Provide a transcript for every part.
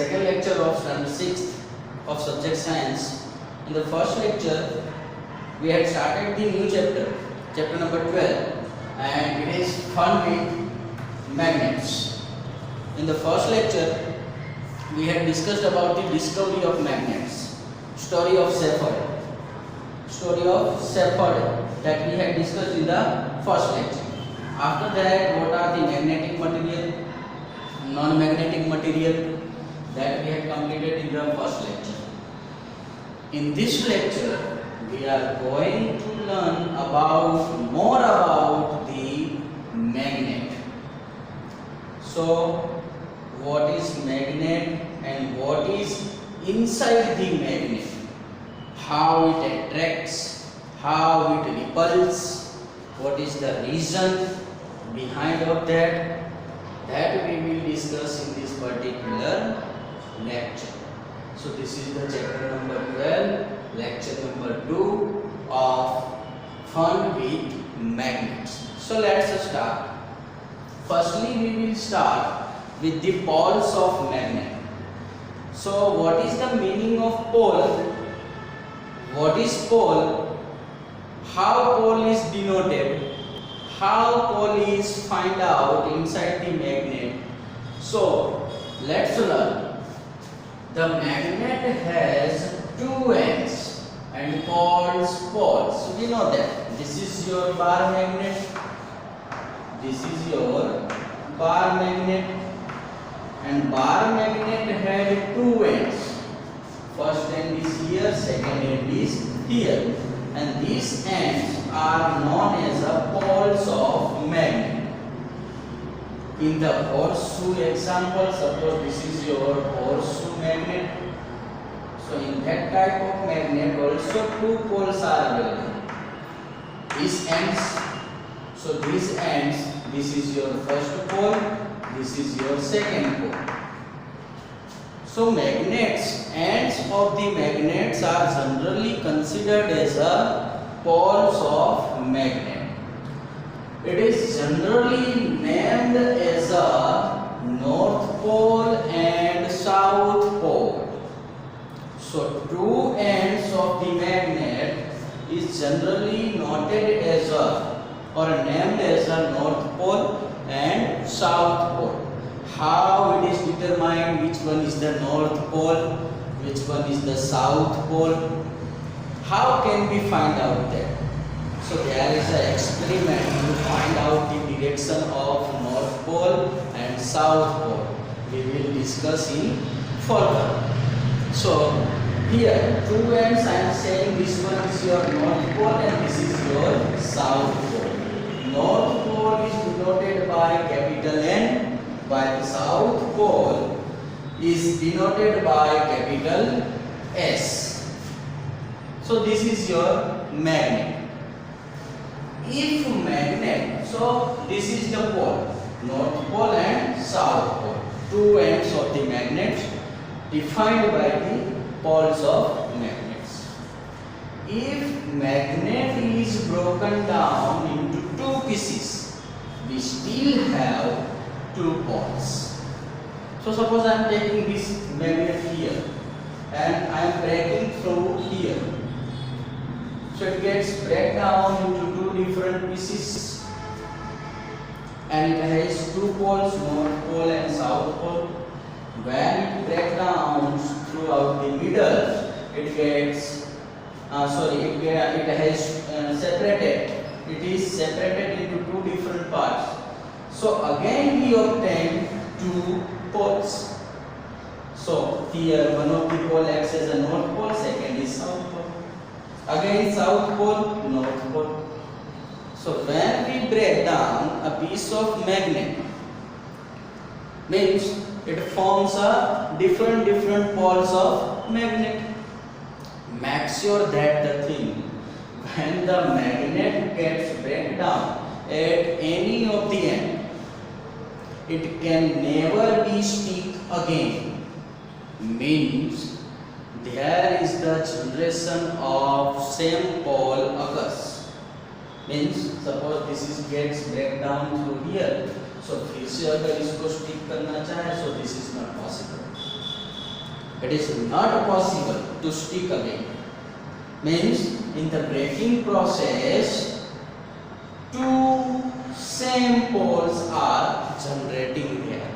second lecture of standard 6th of subject science. In the first lecture, we had started the new chapter, chapter number 12, and it is fun with magnets. In the first lecture, we had discussed about the discovery of magnets, story of Shepherd that we had discussed in the first lecture. After that, what are the magnetic material, non-magnetic material, that we had completed in the first lecture. In this lecture, we are going to learn more about the magnet. So, what is magnet and what is inside the magnet? How it attracts, how it repels, what is the reason behind of that we will discuss in this particular lecture. So this is the chapter number 12, lecture number 2 of fun with magnets. So let's start. Firstly, we will start with the poles of magnet. So what is the meaning of pole? What is pole? How pole is denoted? How pole is find out inside the magnet? So let's learn. The magnet has two ends and poles. So we know that this is your bar magnet. This is your bar magnet, and bar magnet had two ends. First end is here, second end is here, and these ends are known as the poles of magnet. In the horseshoe example, suppose this is your horseshoe magnet. So in that type of magnet also two poles are available. These ends, so these ends, this is your first pole, this is your second pole. So magnets, ends of the magnets are generally considered as a poles of magnet. It is generally named as a north pole and south pole. So two ends of the magnet is generally noted as or named as a north pole and south pole. How it is determined which one is the north pole, which one is the south pole? How can we find out that? So there is an experiment to find out the direction of north pole and south pole. We will discuss in further. So here two ends I am saying this one is your north pole and this is your south pole. North pole is denoted by capital N, while the south pole is denoted by capital S. So this is your magnet. If magnet, so this is the pole, north pole and south pole, two ends of the magnet defined by the poles of magnets. If magnet is broken down into two pieces, we still have two poles. So suppose I am taking this magnet here and I am breaking through here. So it gets break down into two different pieces and it has two poles, north pole and south pole. When it breaks down throughout the middle, it gets it has separated. It is separated into two different parts. So again we obtain two poles. So here one of the pole acts as a north pole, second is south pole. Again south pole, north pole. So when we break down a piece of magnet, means it forms a different poles of magnet. Make sure that the thing, when the magnet gets break down at any of the end, it can never be stick again. Means there is the generation of same pole occurs. Means suppose this is gets break down through here, so फिर से अगर इसको stick करना चाहे, so this is not possible. It is not possible to stick again. Means in the breaking process, two same poles are generating there.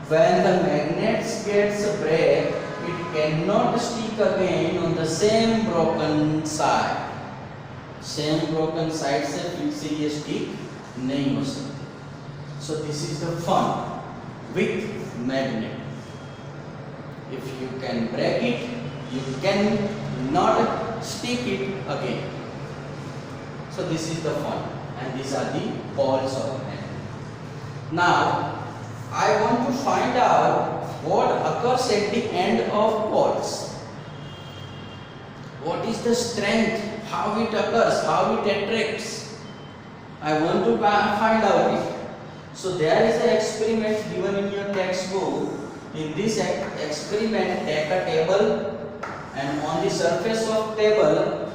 When the magnets gets break, it cannot stick again on the same broken side. Same broken side से फिर से ये stick नहीं हो सकती. So this is the fun with magnet. If you can break it, you can not stick it again. So this is the fun, and these are the poles of magnet. Now I want to find out what occurs at the end of poles. What is the strength? How it occurs? How it attracts? I want to find out it. So there is an experiment given in your textbook. In this experiment, take a table and on the surface of table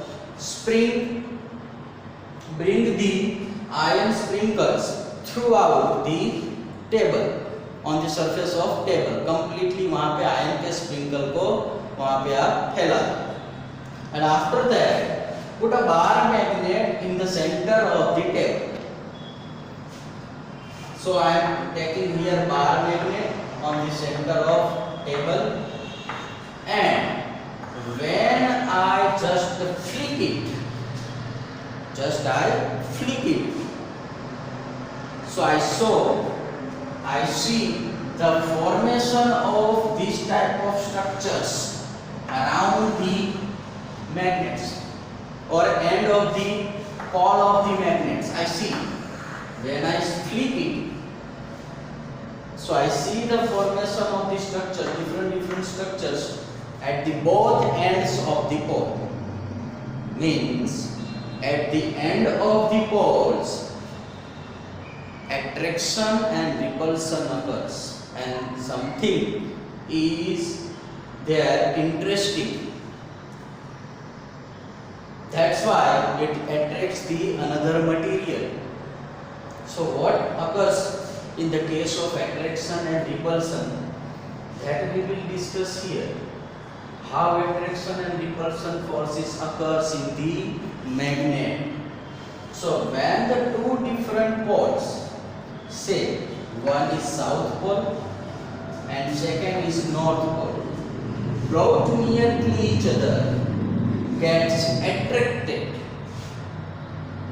bring the iron sprinkles throughout the table. On the surface of table completely वहाँ पे iron के sprinkle को वहाँ पे आप फैला दो. And after that put a bar magnet in the center of the table. So I am taking here bar magnet on the center of table, and when I just flick it, so I see the formation of this type of structures around the magnets or end of the pole of the magnets. I see when I flick it, so I see the formation of the structure, different structures at the both ends of the pole. Means at the end of the poles, attraction and repulsion occurs, and something is there interesting. That's why it attracts the another material. So what occurs in the case of attraction and repulsion, that we will discuss here. How attraction and repulsion forces occurs in the magnet. So when the two different poles, say one is south pole and second is north pole, brought near to each other, gets attracted.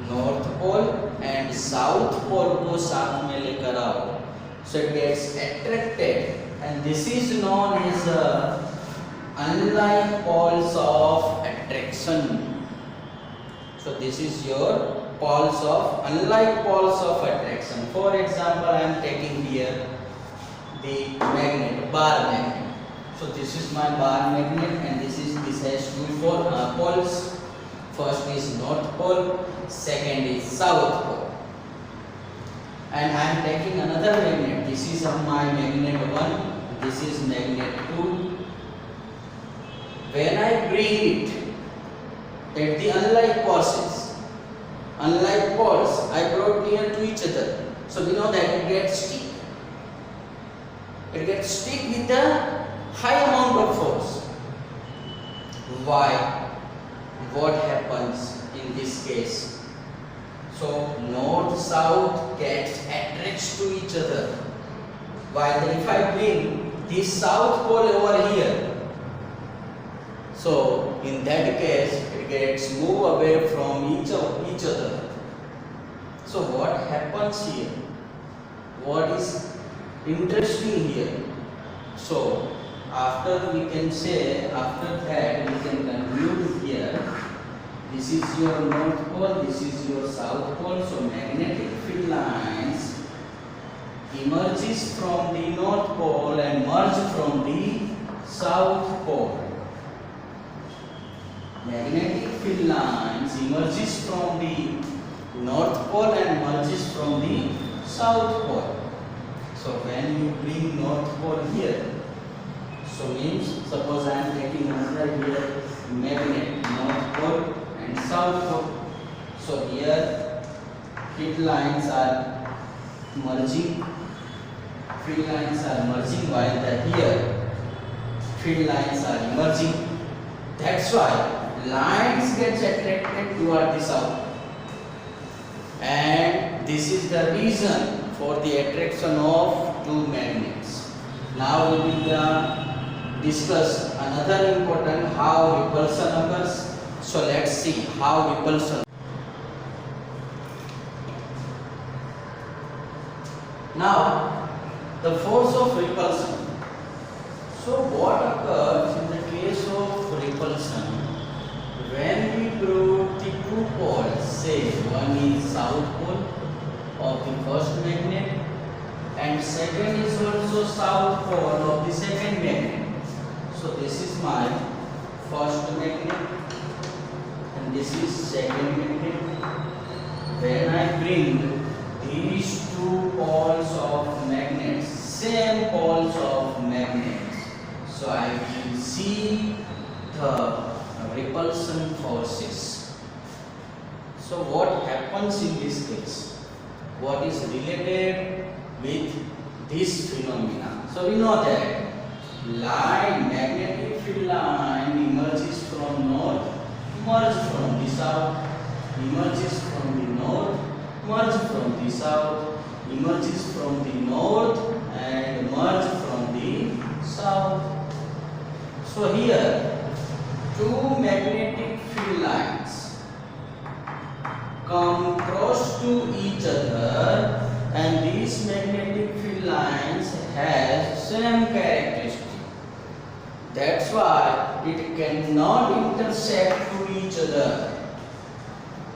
North pole and south pole को साथ में लेकर आओ, so it gets attracted, and this is known as unlike poles of attraction. So this is your poles of unlike poles of attraction. For example, I am taking here the magnet, bar magnet. So this is my bar magnet, and this has two poles. First is north pole, second is south pole. And I am taking another magnet. This is my magnet 1, this is magnet 2. When I bring it at the unlike poles, I brought near to each other. So we know that it gets stick. It gets stick with a high amount of force. Why? What happens in this case? So north south gets attracts to each other. While if I bring this south pole over here, so in that case it gets move away from each other. So what happens here? What is interesting here? So after we can say, after that we can conclude here. This is your north pole, this is your south pole. So magnetic field lines emerges from the north pole and merge from the south pole. Magnetic field lines emerges from the north pole and merges from the south pole. So when you bring north pole here, so means suppose I am taking another here magnet, north pole and south pole. So here field lines are merging, while here field lines are emerging. That's why lines gets attracted toward the south. And this is the reason for the attraction of two magnets. Now we will discuss another important how repulsion occurs. So let's see how repulsion. Now the force of repulsion. So what occurs in the case of repulsion when we brought the two poles, say one is south pole of the first magnet and second is also south pole of the second magnet. So this is my first magnet and this is second magnet. When I bring these two poles of magnets, same poles of magnets, so I will see the repulsion forces. So what happens in this case? What is related with this phenomena? So we know that magnetic field line emerges from north, merges from the south, emerges from the north, merges from the south, emerges from the north and merges from the south. So here two magnetic field lines come close to each other and these magnetic field lines have same characteristic. That's why it cannot intersect to each other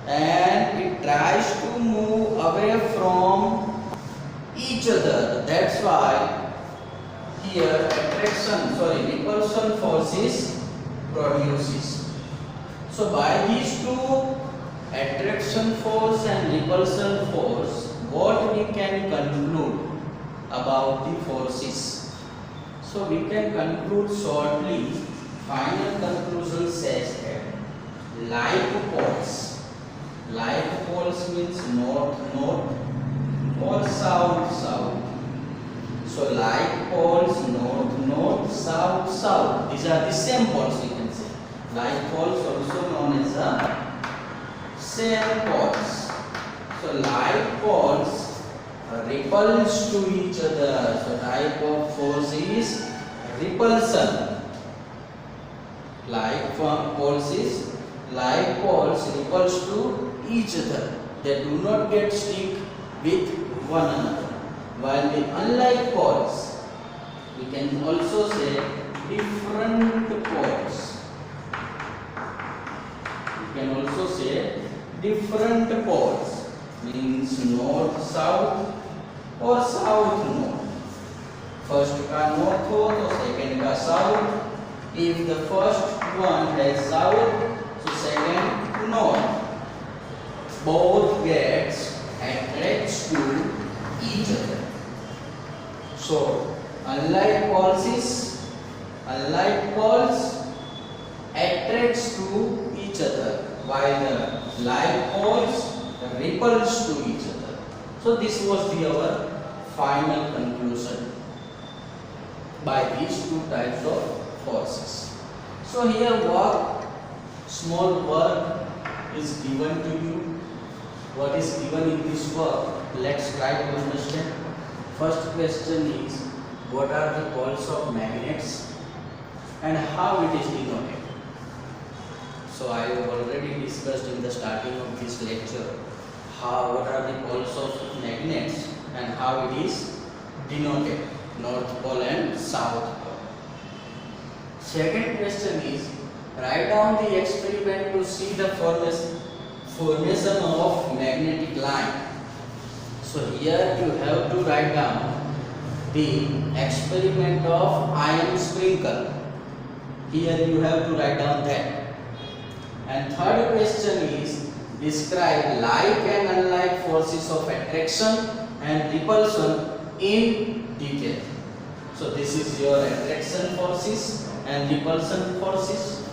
and it tries to move away from each other. That's why here repulsion forces produces. So by these two, attraction force and repulsion force, what we can conclude about the forces? So we can conclude shortly, final conclusion says that like poles means north or south. So like poles, north, south. These are the same poles, we can say. Like poles also known as the same poles. So like poles repulse to each other. So type of force is repulsion. Like poles repulse to each other. They do not get stick with one another. While the unlike poles, we can also say different poles. We can also say different poles, means north south or south north. First का north हो तो second का south. If the first one has south, so second north. Both gets attracts to each other. So unlike poles attracts to each other, while the like poles repulse to each other. So this was our final conclusion by these two types of forces. So here small work is given to you. What is given in this work? Let's try to understand. First question is, what are the poles of magnets and how it is denoted? So I have already discussed in the starting of this lecture what are the poles of magnets and how it is denoted, north pole and south pole. Second question is, write down the experiment to see the formation of magnetic line. So here you have to write down the experiment of ion sprinkle. Here you have to write down that. And third question is, describe like and unlike forces of attraction and repulsion in detail. So this is your attraction forces and repulsion forces.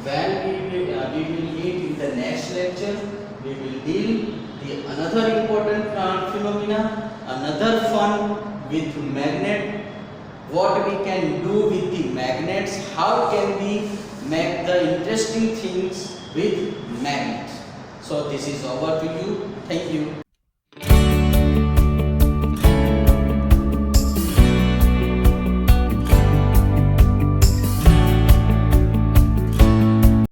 When we will meet in the next lecture, we will deal with another important phenomena, another fun with magnet what we can do with the magnets, how can we make the interesting things with magnets. So this is over to you. Thank you.